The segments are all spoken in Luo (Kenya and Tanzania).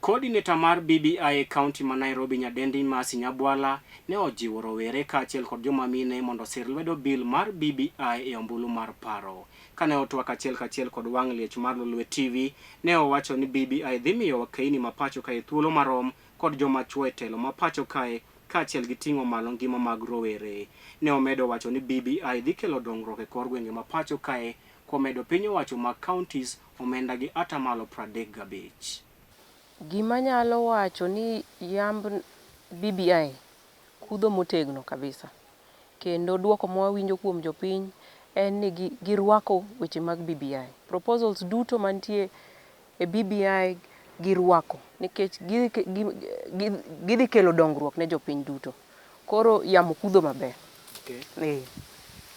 Co-ordinator mar BBI County ma Nairobi nyadendi Mercy Nyabwala ne ojiwo rowere kaachiel kod joma mine mondo osir lwedo bill mar BBI e ombulu mar paro. Kane otwak achiel kachiel kod wang' liech mar Lolwe TV, ne owacho ni BBI dhi miyo wakaini ma pacho kae thuolo marom kod joma chwo e telo ma pacho kae kaachiel gi ting'o malo ngima mag rowere. Ne omedo wacho ni BBI dhi kelo dongruok e kor gwenge ma pacho kae komedo piny owacho mag counties omenda gi atamalo 35. Gima nyalo wacho ni yamb BBI kudho motegno kabisa. Kendo duoko mwawinjo kuom jopiny en ni girwako weche mag BBI. Proposals duto mantie e BBI girwako nikech gidhi kelo dongruok ne jopiny duto. Koro yamo kudho maber. Okay.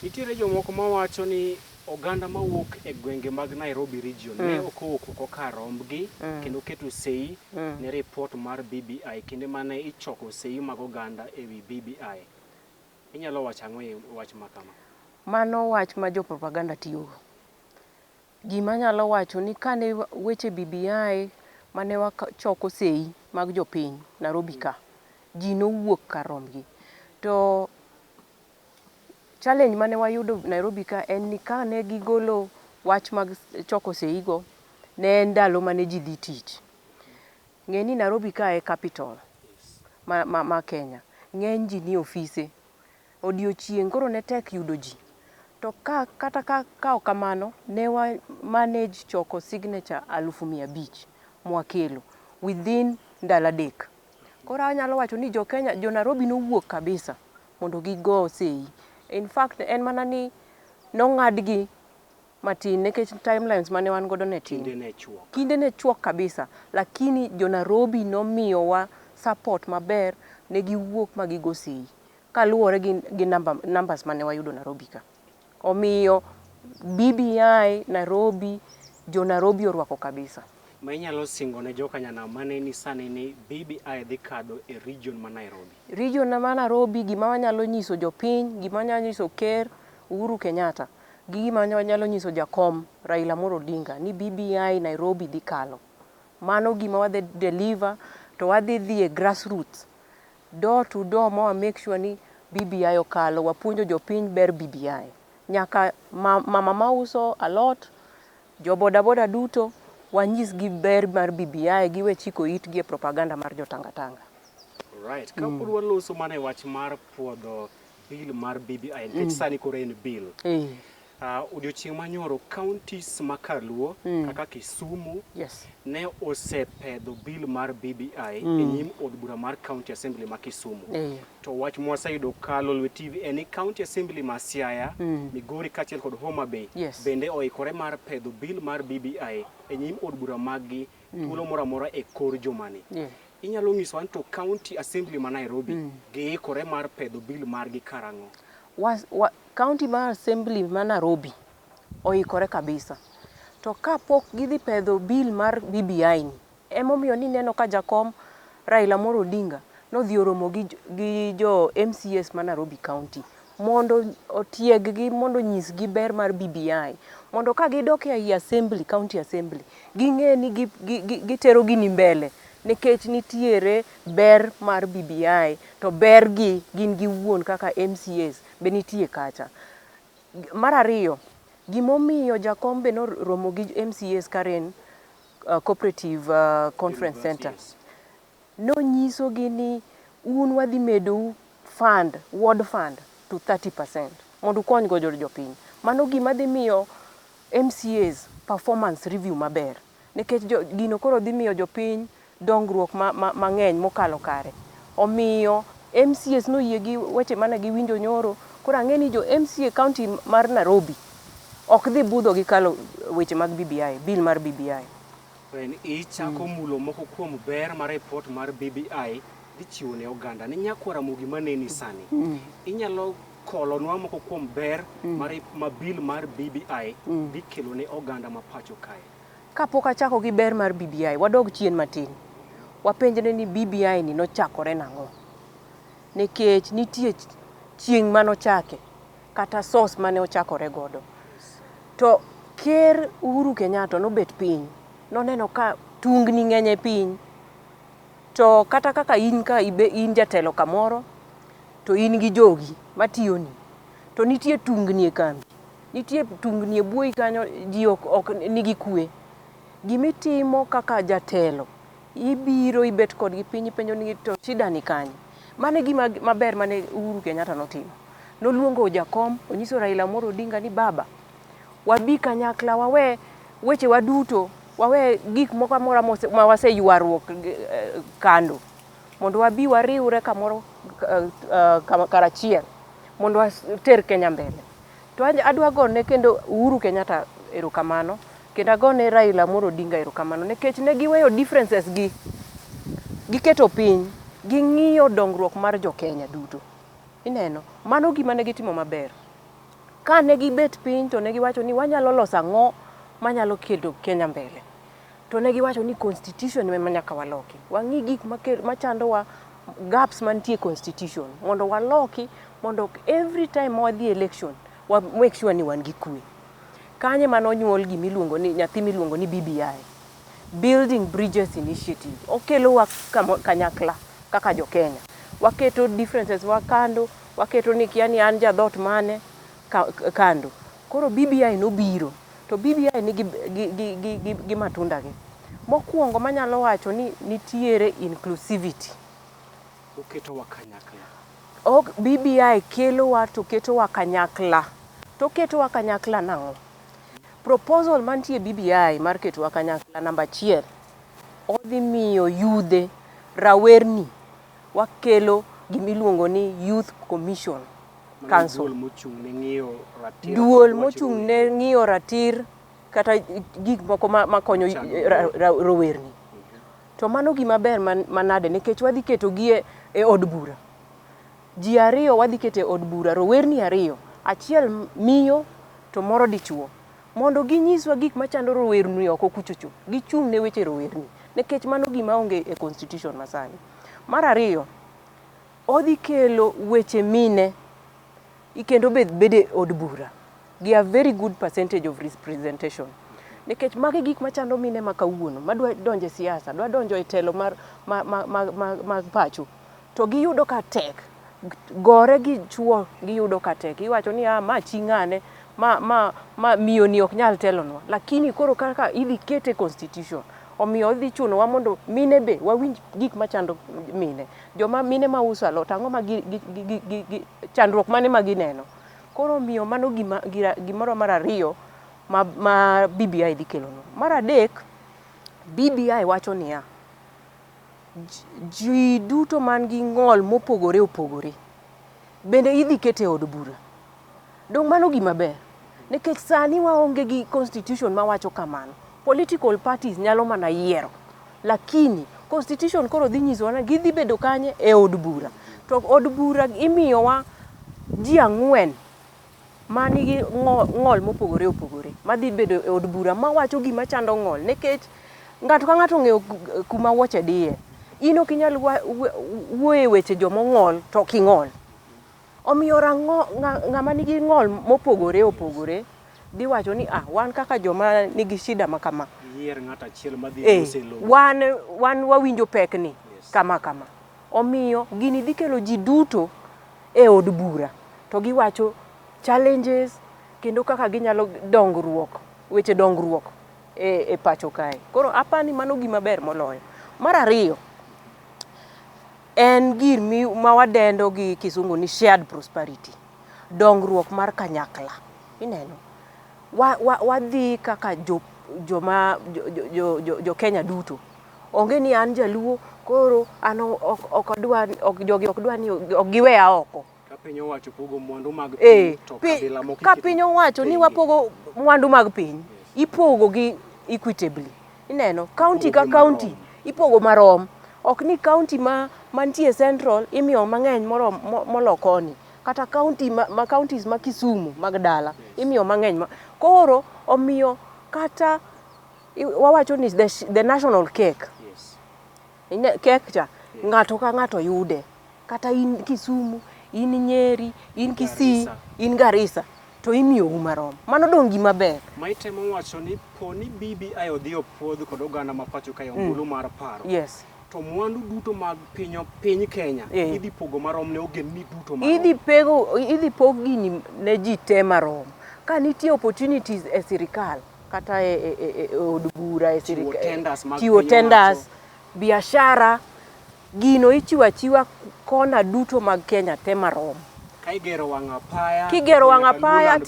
Nitiere jomoko mawacho ni oganda mawuok e gwenge mag Nairobi region ne okowuok kar rombgi kendo keto sei ne report mar BBI kendo mane ichoko sei mag oganda ewi BBI. Inyalo wacho ang'o e wach makama? Mano wach ma jo propaganda tiyogo. Gima nyalo wacho ni kane weche BBI mane wachoko sei mag jopiny Nairobi ka, ji nowuok kar rombgi. To challenge mane wayudo Nairobi ka en ni ka ne gigolo wach mag choko sei go, ne en ndalo mane ji dhi tich. Ng'eni Nairobi ka e capital ma Kenya. Ng'eny ji ni ofise. Odiochieng' koro ne tek yudo ji. To kata ka kamano ne wa manage choko signature 500,000 mwakelo within ndalo adek. Koro anyalo wacho ni jo Nairobi nowuok kabisa mondo gigo sei. In fact, en mana ni nong'adgi matin nekech timelines mane wan godo ne tin. Kinde ne chuok kabisa, lakini jo Nairobi nomiyowa support maber ne giwuok ma gigo sei. Kaluwore gi numbers mane wayudo Nairobi ka. Omiyo BBI Nairobi, jo Nairobi orwako kabisa. Ma inyalo singo ne joka nyana mane ni sani ni BBI dhi kado e region ma Nairobi. Region ma Nairobi gima wanyalo nyiso jopiny, gima wanyalo nyiso Ker Uhuru Kenyatta, gima wanyalo nyiso jakom Raila Amolo Odinga ni BBI Nairobi dhi kalo. Mano gima wadhi deliver to wadhi dhi e grassroots. Door to door ma make sure ni BBI okalo, wapuonjo jopiny ber BBI. Nyaka mama mauso alot, jo boda duto, wanyisgi ber mar BBI giwe chiko itgi e propaganda mar jotanga-tanga. Right. Ka pod waloso mana wach mar puodho bill mar BBI, nikech sani koro en bill. Odiochieng' manyoro counties ma Kaluo kaka Kisumu ne osepedho bill mar BBI e nyim od bura mar County Assembly ma Kisumu. To wach mwaseyudo ka Lolwe TV en ni County Assembly ma Siaya, Migori kaachiel kod Homa Bay bende oikore mar pedho bill mar BBI e nyim od bura maggi thuolo moro amora e kor jumani. Inyalo nyiso an to County Assembly ma Nairobi giikore mar pedho bill margi karang'o? County mar Assembly ma Nairobi oikore kabisa. To kapok gidhi pedho bill mar BBI ni, emomiyo ni neno ka jakom Raila Amolo Odinga nodhi oromo gi jo MCS ma Nairobi County mondo otieggi mondo nyisgi ber mar BBI, mondo ka gidok e Assembly, County Assembly, ging'e ni gitero gini mbele nekech nitiere ber mar BBI to ber gi gin giwuon kaka MCS be nitie kacha. Mar ariyo, gimomiyo jakom be noromo gi MCS Karen Cooperative Conference Center. Nonyiso gi ni un wadhi medo fund, ward fund to 30% mondo kony go jopiny. Mano gima dhi miyo MCS performance review maber. Nekech gino koro dhi miyo jopiny dongruok mang'eny mokalo kare. Omiyo MCS noyie gi weche mane giwinjo nyoro. Koro ang'e ni jo MCA County mar Nairobi ok dhi budho gi kalo weche mag BBI, bill mar BBI. Ichako mulo moko kuom ber mar report mar BBI dhi chiwo ne oganda. Ni nyakwara mogi maneni sani. Inyalo kolonwa moko kuom ber ma bill mar BBI dhi kelo ne oganda ma pacho kae. Kapok achako gi ber mar BBI, wadog chien matin. Wapenjre ni BBI ni nochakore nang'o. Nekech nitie chieng' manochake kata source mane ochakore godo. To Ker Uhuru Kenyatta nobet piny, noneno ka tungni ng'eny e piny To kata kaka in ka in jatelo kamoro, to in gi jogi matiyoni, to nitie tungni e kambi, nitie tungni e buoyi kanyo, ji ok nigi kwe. Gimitimo kaka jatelo, ibiro ibet kodgi piny penjo ni to shida ni kanye. Mane gima maber mane Uhuru Kenyatta notimo. Noluongo jakom, onyiso Raila Amolo Odinga ni baba, wabi kanyakla, wawe weche waduto, wawe gik moko amora ma waseywaruok kando, mondo wabi wariwre kamoro karachiel, mondo water Kenya mbele. To adwa gone kendo Uhuru Kenyatta erokamano, kendo agone Raila Amolo Odinga erokamano, nikech ne giweyo differences gi, giketo piny, ging'iyo dongruok mar jo Kenya duto. Ineno, mano gima ne gitimo maber. Ka ne gibet piny to ne giwacho ni wanyalo loso ang'o manyalo kelo Kenya mbele. To ne giwacho ni constitution ema nyaka waloki. Wang'i gik machandowa, gaps mantie constitution, mondo waloki, mondo every time wadhi election, wa make sure ni wan gi kwe. Kanye mano nyuol gimiluongo ni nyathi miluongo ni BBI, Building Bridges Initiative. Okelo wa kanyakla kaka jo Kenya. Waketo differences wakando, waketo ni kiani an jadhot mane kando. Koro BBI nobiro, to BBI ni gi matunda gi. Mokwongo manyalo wacho ni nitiere inclusivity. Oketo wa kanyakla. BBI kelo wa to keto wa kanyakla. To keto wa kanyakla nang'o? Proposal mantie BBI mar keto wa kanyakla namba 1, odhi miyo yudhe rawerni wakelo gimiluongo ni Youth Commission Council. Duol mochung' ne ng'iyo ratir kata gik moko makonyo rowerni. To mano gima ber manade, nikech wadhi keto gi e od bura. Ji ariyo wadhi keto e od bura, rowerni ariyo, achiel miyo to moro dichuo, mondo ginyiswa gik machando rowerni oko kuchocho, gichung' ne weche rowerni, nikech mano gima onge e constitution masani. Mar ariyo, odhi kelo weche mine ikendo bede od bura. Gi a very good percentage of representation. Nikech magi gik machando mine makawuono, madwa donje siasa, dwa donjo e telo mag pacho, to giyudo ka tek, gore gi chuo giyudo ka tek. Iwacho ni ma ching'ane, ma miyo ni ok nyal telonwa, lakini koro kaka idhi kete constitution, omiyo odhi chunowa mondo mine be wawinj gik machando mine. Joma mine ma uso alot, ang'o ma chandruok mane ma gineno. Koro omiyo mano gimoro mar ariyo ma BBI dhi kelonwa. Mar adek, BBI wacho niya, ji duto man gi ng'ol mopogore opogore bende idhi kete od bura. Dong mano gima ber, nikech sani waonge gi constitution ma wacho kamano. Political parties nyalo mana yiero, lakini constitution koro dhi nyiso na gidhi bedo kanye e od bura. To od bura imiyowa ji 4 manigi ng'ol mopogore opogore madhi bedo e od bura mawacho gima chando ng'ol, nikech ng'ato ka ng'ato ng'eyo kuma wuoche diye. In ok inyal wuoye weche jomo ng'ol to king'ol. Omiyo ng'ama nigi ng'ol mopogore opogore dhi wacho ni wan kaka joma nigi shida ma kama, yier ng'ato achiel madhi uselo, wan wawinjo pekni kama. Omiyo gini dhi kelo ji duto e od bura, to giwacho challenges kendo kaka ginyalo weche dongruok e pacho kae. Koro apani mano gima ber moloyo. Mar ariyo, en gir ma wadendo gi kisungu ni shared prosperity, dongruok mar kanyakla. Ineno, wadhi kaka jo Kenya duto. Onge ni an jaluo, koro jogi ok dwa ni ok giweya oko. Ka piny owacho pogo mwandu mag piny, to kabila moko ka piny owacho ni wapogo mwandu mag piny, ipogo gi equitably. Ineno, county ka county ipogo marom. Ok ni county mantie central imiyo mang'eny molo koni, kata counties ma Kisumu mag dala imiyo mang'eny. Koro omiyo kata wawacho ni the national cake, cake cha ng'ato ka ng'ato yude, kata in Kisumu, in Nyeri, in Kisii, in Garissa, to imiyo marom. Mano dong gima ber. Maitemo wacho ni poni BBI odhi opuodh kod oganda ma pacho kae ombulu mar paro. Yes. To mwandu duto mag piny Kenya idhi pogo marom ne ogendni duto marom. Idhi pog gini ne ji te marom. Ka nitie opportunities e sirikal kata e od bura e sirikal chiwo tenders, biashara, gino ichiwo achiwa kona duto mag Kenya te marom. Kigero wang' apaya. Kigero wang' apaya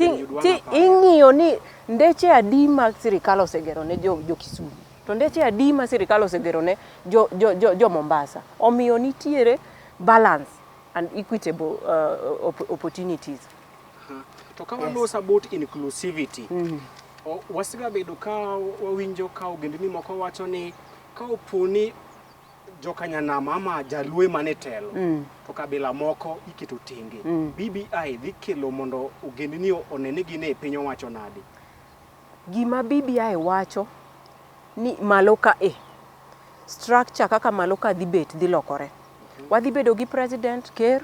ing'iyo ni ndeche adi mag sirikal osegero ne jo Kisumu. To ndeche adi ma sirikal osegero ne jo Mombasa. Omiyo nitiere balance and equitable opportunities. To ka waloso about inclusivity, wasiga bedo ka wawinjo ka ogendni moko wacho ni ka oponi jokanyanam ama jalwe mane telo to kabila moko iketo tenge. BBI dhi kelo mondo ogendni onene gine piny owacho nadi. Gima BBI wacho ni malo ka structure kaka malo ka dhi bet dhi lokore. Wadhi bedo gi president ker,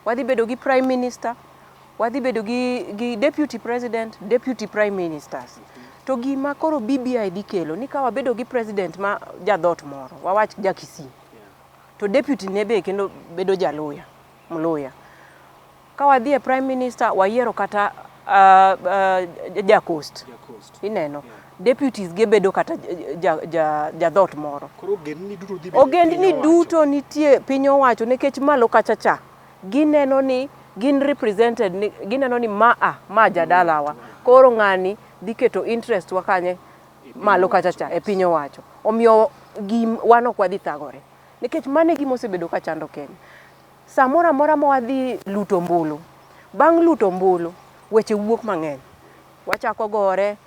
wadhi bedo gi prime minister, wadhi bedo gi deputy president, deputy prime ministers. To gima koro BBI dhi kelo ni ka wabedo gi president ma jadhot moro, wawach jakisi. To deputy ne be kendo bedo jaloya, mloya. Ka wadhi e prime minister wayiero kata jacoast. Ineno. Deputies ge bedo kata jadhot moro. Koro ogendni duto nitie piny owacho nikech malo kachacha. Gineno ni gin represented ni gineno ni ma jadalawa. Koro ng'ani dhi keto interest wakanye malo kachacha e piny owacho. Omiyo wan ok wadhi thagore. Nikech mane gima osebedo ka chando Kenya. Samora mora ma wadhi luto mbulu. Bang' luto mbulu weche wuok mang'eny. Wachako gore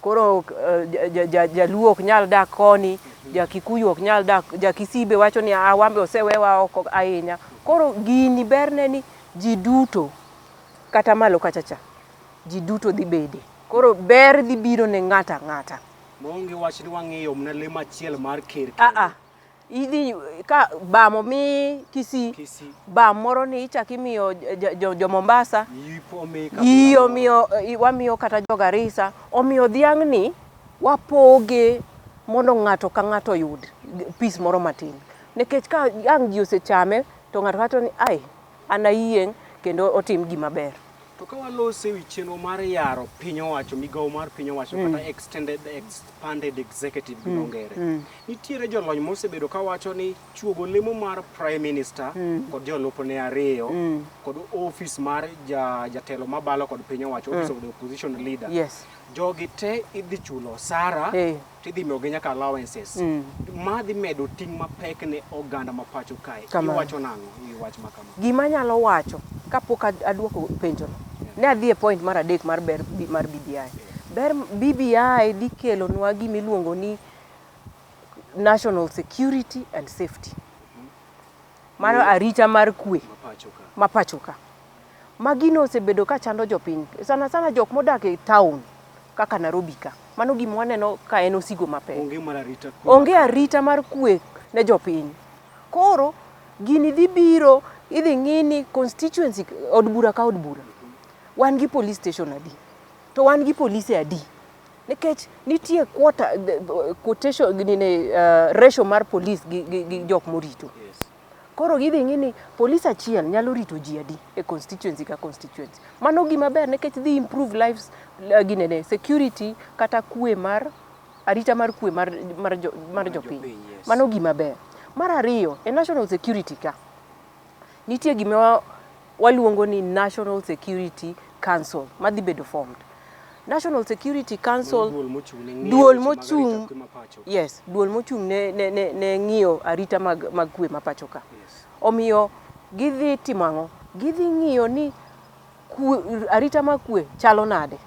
koro jaluo ok nyal dak koni, jakikuyu ok nyal dak, jakisibe wacho ni wambe osewewa oko ahinya. Koro gini berne ni ji duto kata malo kachacha. Ji duto dhi bede. Koro ber dhi biro ne ng'ata ng'ata. Monge wach ni wang'eyo mna le machiel mar ker. Idhi ka bamo mi kisi bam moro ni ichaki miyo jo Mombasa wamiyo kata jo Garissa. Omiyo dhiang' ni wapoge mondo ng'ato ka ng'ato yud pis moro matin. Nikech ka ang' ji osechame to ng'ato ni an ayieng' kendo otim gima ber. To ka walose wi chenro mar yaro piny owacho, migawo mar piny owacho kata expanded executive ging'ongere. Nitiere jolony mosebedo ka wacho ni chuogo lemo mar prime minister kod jolupne ariyo kod office mar jatelo mabalo kod piny owacho, office of the opposition leader. Yes. Jogi te idhi chulo sara tidhi miyogi nyaka allowances. Ma dhi medo ting' mapek ne oganda ma pacho kae. Iwacho nang'o i wach makama? Gima nyalo wacho kapok aduoko penjo no. Ne adhi e point mar adek mar ber mar BBI. Ber BBI dhi kelo nwa gima iluongo ni national security and safety. Mano arita mar kwe ma pacho ka. Magino osebedo ka chando jopiny. Sana jok modak e town kaka Nairobi ka. Mano gima waneno ka en osigo mapek. Onge arita mar kwe ne jopiny. Koro gini dhi biro idhi ng'ini constituency od bura ka od bura. Wan gi police station adi. To wan gi police adi. Nikech nitie quotation ratio mar police gi jok morito. Koro gidhi ng'ini police achiel nyalo rito ji adi e constituency ka constituency. Mano gima ber nikech dhi improve lives security kata kwe mar arita mar kwe mar jopiny. Mano gima ber. Mar ariyo e national security ka nitie gima waluongo ni National Security Council madhi bedo formed. National Security Council duol mochung ne ng'iyo arita mag kwe ma pacho ka. Omiyo gidhi timo ang'o? Gidhi ng'iyo ni arita mag kwe chalo nade.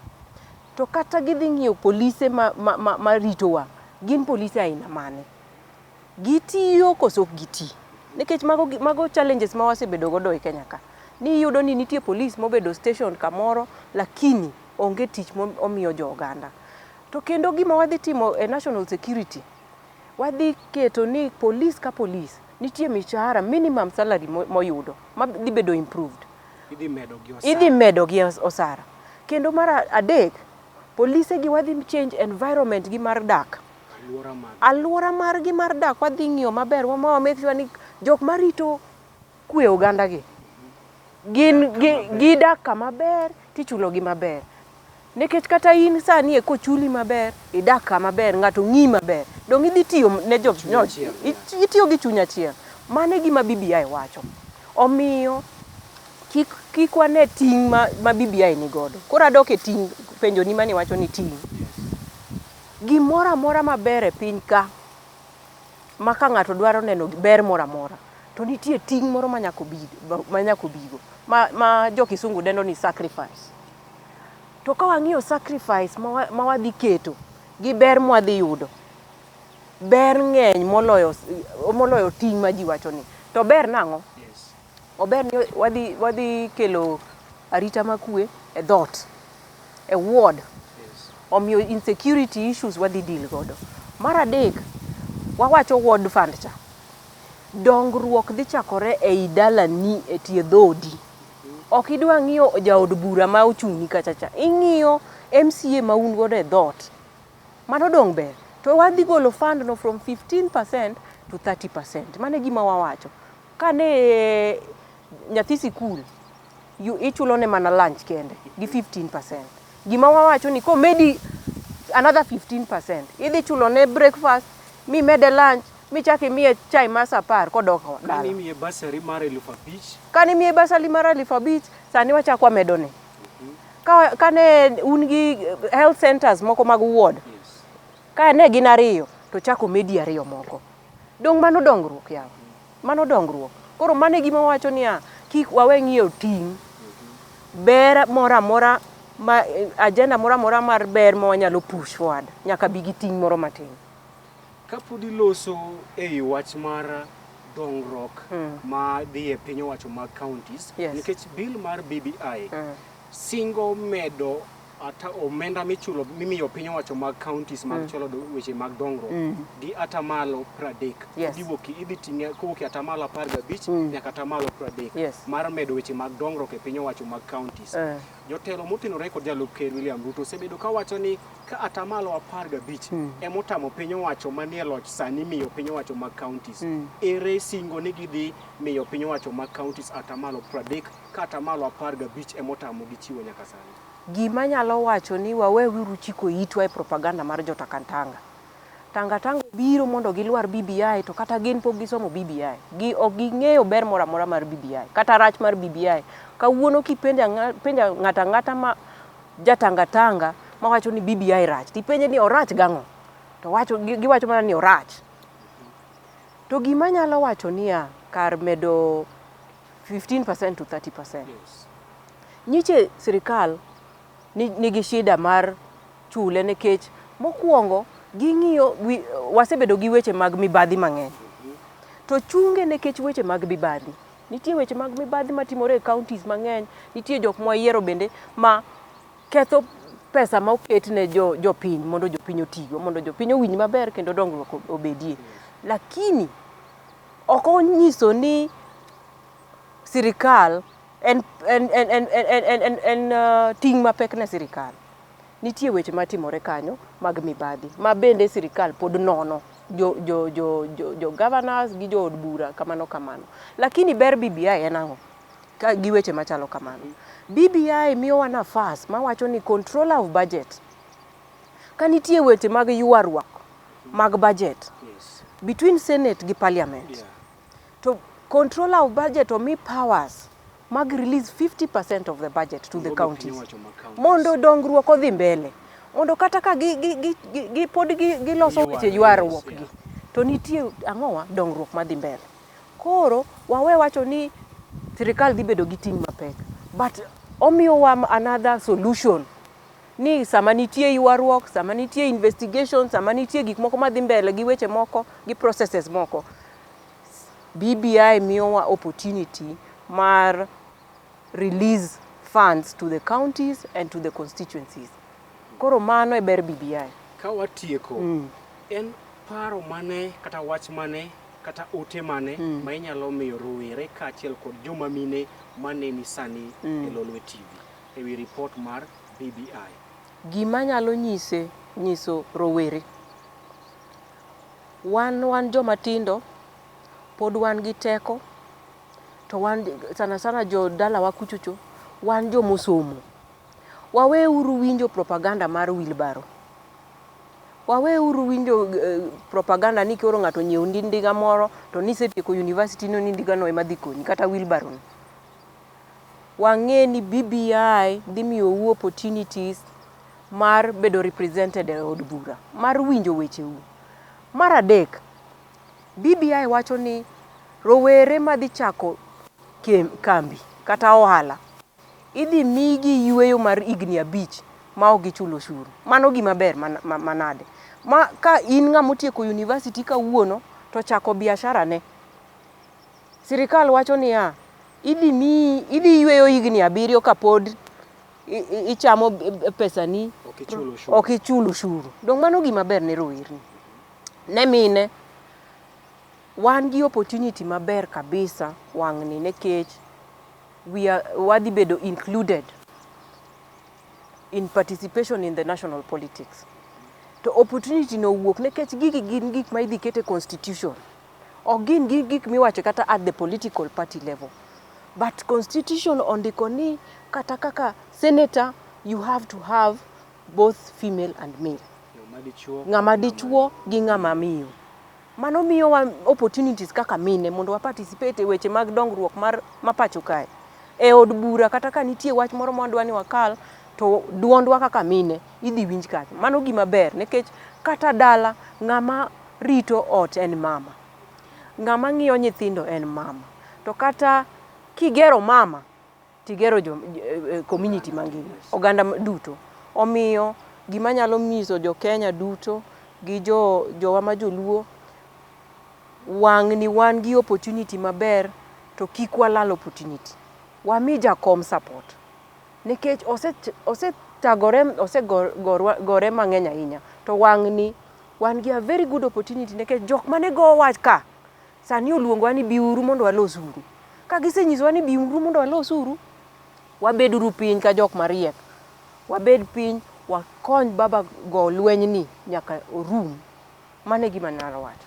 To kata gidhi ng'iyo polise ma ritowa. Gin polise aina mane? Gitiyo koso ok giti. Nikech mago challenges ma wasebedo godo e Kenya ka. Ni yudo ni nitie police mobedo station kamoro lakini onge tich omiyo jo oganda. To kendo gima wadhi timo e national security, wadhi keto ni police ka police nitie mishahara minimum salary moyudo ma dhi bedo improved. Idhi medo gi osara. Kendo mar adek, police gi wadhi change environment gi mar dak. Alwora margi mar dak wadhi ng'iyo maber wamethwa ni jok marito kwe oganda gi gidak kama ber tichulogi maber. Nikech kata in sani kochuli maber, idak kama ber, ng'ato ng'i maber. Dong idhi tiyo ne itiyo gi chuny achiel. Mano e gima BBI wacho. Omiyo kik wane ting' ma BBI ni godo. Koro adok e ting' penjo ni mani wacho ni ting'. Gimoro amora maber e piny ka, ma ka ng'ato dwaro neno ber moro amora, to nitie ting' moro manyakobigo. Ma jo kisungu dendo ni sacrifice. To ka wang'iyo sacrifice ma wadhi keto gi ber mwadhi yudo, ber ng'eny moloyo ting' ma ji wacho ni. To ber nang'o? Ober ni wadhi kelo arita makwe e dhot, e ward. Omiyo insecurity issues wadhi deal godo. Mar adek, wawacho ward fund cha. Dongruok dhi chakore ei dalani e tie dhodi. Ok idwa ng'iyo jaod bura ma ochung'ni kachacha. Ing'iyo MCA ma un godo e dhot. Mano dong ber. To wadhi golo fund no from 15% to 30%. Mano e gima wawacho. Kane nyathi sikul, ichulo ne mana lunch kende gi 15%. Gima wawacho ni komedi another 15%. Idhi chulo ne breakfast, mi mede lunch, mi chaki miye chai masa par kodok dala. Kani miye basari mar 5,000. Kani miye basari mar 5,000, sani wachakwa medone. Kane un gi health centers moko mag ward. Ka ne gin 2, to chako medi 2 moko. Dong mano dongruok yawa. Mano dongruok. Koro mano gima wacho niya, kik wawe ng'iyo ting'. Ber mora mora agenda mora mora mar ber ma wanyalo push forward. Nyaka bi gi ting' moro matin. Kapod iloso ei wach mar dongruok ma dhi e piny owacho mag counties, nikech bill mar BBI singo medo ata omenda michulo mimiyo piny owacho mag counties mag chulo weche mag dongruok di atamalo 30. Idhi ting'e kowuok atamalo 15 nyaka atamalo 30 mar medo weche mag dongruok e piny owacho mag counties. Jotelo motenore kod Jalup Ker William Ruto osebedo ka wacho ni ka atamalo 15 emotamo piny owacho manie loch sani miyo piny owacho mag counties. Ere singo ni gidhi miyo piny owacho mag counties atamalo 30 ka atamalo 15 emotamo gichiwo nyaka sani. Gima nyalo wacho ni waweuru chiko itwa e propaganda mar jotakantanga. Tanga biro mondo gilwar BBI, to kata gin pok gisomo BBI. Ok ging'eyo ber moro amora mar BBI, kata rach mar BBI. Kawuono kipenja ng'ata ma jatanga ma wacho ni BBI rach, tipenje ni orach gang'o. To giwacho mana ni orach. To gima nyalo wacho niya, kar medo 15% to 30%. Nyiche sirikal nigi shida mar chule nikech mokwongo ging'iyo wasebedo gi weche mag mibadhi mang'eny. To chunge nikech weche mag mibadhi. Nitie weche mag mibadhi matimore e counties mang'eny, nitie jok mwayiero bende ma ketho pesa ma oket ne jopiny mondo jopiny otigo, mondo jopiny owinj maber kendo dongruok obedie. Lakini ok onyiso ni sirikal en ting' mapek ne sirikal. Nitie weche matimore kanyo mag mibadhi ma bende sirikal pod nono jo governors gi jo od bura kamano. Lakini ber BBI en ang'o? Ka gi weche machalo kamano. BBI miyowa nafas ma wacho ni controller of budget. Ka nitie weche mag ywaruok mag budget between Senate gi Parliament. To controller of budget omi powers mag release 50% of the budget to the counties. Mondo dongruok odhi mbele. Mondo kata ka giloso weche ywaruok gi. To nitie ang'owa dongruok madhi mbele. Koro wawe wacho ni sirikal dhi bedo gi ting' mapek. But omiyowa another solution. Ni sama nitie ywaruok, sama nitie investigation, sama nitie gik moko madhi mbele gi weche moko, gi processes moko. BBI miyowa opportunity mar release funds to the counties and to the constituencies. Koro mano e ber BBI. Ka watieko, en paro mane kata wach mane kata ote mane ma inyalo miyo rowere kaachiel kod joma mine maneni sani e Lolwe TV ewi report mar BBI? Gima nyalo nyiso rowere wan joma tindo pod wan gi teko, to wan sana jo dala wa kuchocho wan jo mosomo. Waweuru winjo propaganda mar wheelbarrow. Waweuru winjo propaganda ni koro ng'ato nyiewo ndiga moro to nisetieko university no ni ndiga no ema dhi konyi kata wheelbarrow. Wang'e ni BBI dhi miyo opportunities mar bedo represented e od bura, mar winjo wecheu. Mar adek, BBI wacho ni rowere madhi chako kambi kata ohala idhi migi yweyo mar higni 5 ma ok gichulo ushuru. Mano gima ber manade. Ma ka in ng'ama otieko university kawuono to chako biashara ne, sirikal wacho ni idhi yweyo higni 7 kapod ichamo pesani ok ichul ushuru. Dong mano gima ber ne rowerni. Ne mine wan gi opportunity maber kabisa wang'ni nekech wadhi bedo included in participation in the national politics. To opportunity no wuok nekech gigi gin gik ma idhi kete constitution. Ok gin gik miwacho kata at the political party level. But constitution ondiko ni kata kaka senator you have to have both female and male. Ng'ama dichuo gi ng'ama miyo. Mano miyo wa opportunities kaka mine mondo wa participate e weche mag dongruok mar mapacho kae. E od bura kata ka nitie wach moro mondwa ni wakal to duondwa kaka mine idhi winj kaka. Mano gima ber nekech kata dala ng'ama rito ot en mama. Ng'ama ng'iyo nyithindo en mama. To kata kigero mama tigero community mangima, oganda duto. Omiyo gima nyalo miso jo Kenya duto gi jowa ma joluo wang'ni wan gi opportunity maber to kik walal opportunity. Wami jakom support. Nikech osegore mang'eny ahinya. To wang'ni wan gi a very good opportunity nikech jok mane go wach ka sani oluongwa ni biuru mondo walos uru. Ka gisenyiswa ni biuru mondo walos uru, wabeduru piny ka jok mariek. Wabed piny wakony baba go lweny ni nyaka orum. Mane gima nyalo wacho.